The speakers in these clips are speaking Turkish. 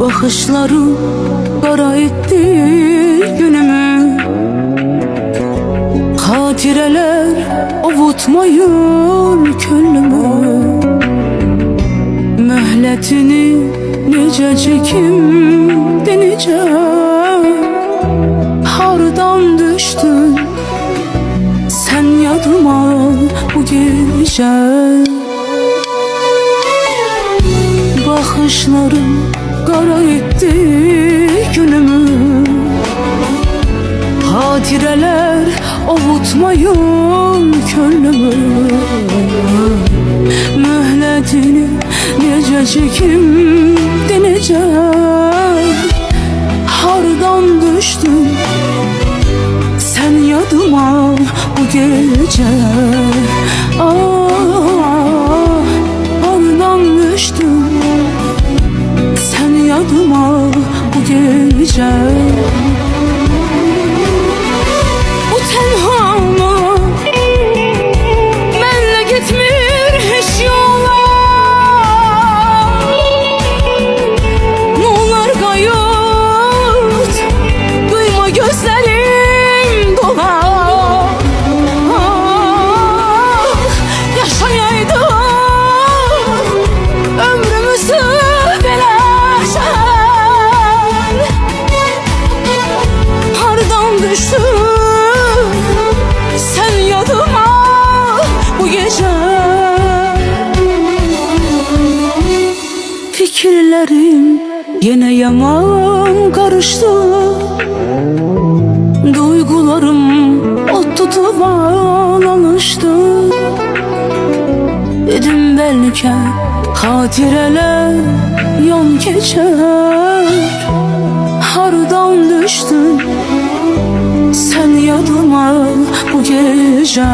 Bakışların kara etti günümü. Hatireler avutmayın könlümü. Möhletini nece çekim deneyeceğim. Hardan düştün sen yadıma bu gece. Bakışların kara etti günümü. Hatireler avutmayın könlümü. Mühletini nece çekim deneyeceğim. Hardan düştün sen yadıma bu gece. Hardan düştün sen yadıma bu gece. Bu tenhamı benle gitmir hiç yola. Nurlar kayıt duyma gözlerim dolar. Yaşayaydım ömrümüzü belaşa. Hardan düştün sen yadıma bu gece. Fikirlerim yine yaman karıştı. Duygularım ot tutup alıştı. Dedim belki hatireler yan geçer. Hardan düştün sen yadıma bu gece.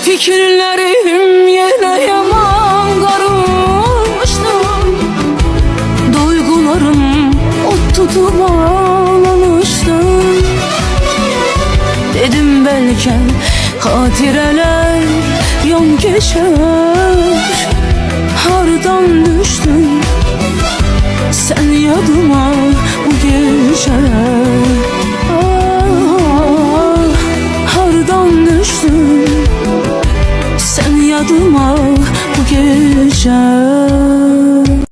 Fikirlerim yine yaman karıştı. Duygularım ot tutup alıştı. Dedim belki hatireler yan geçer. Hardan düştün sen yadıma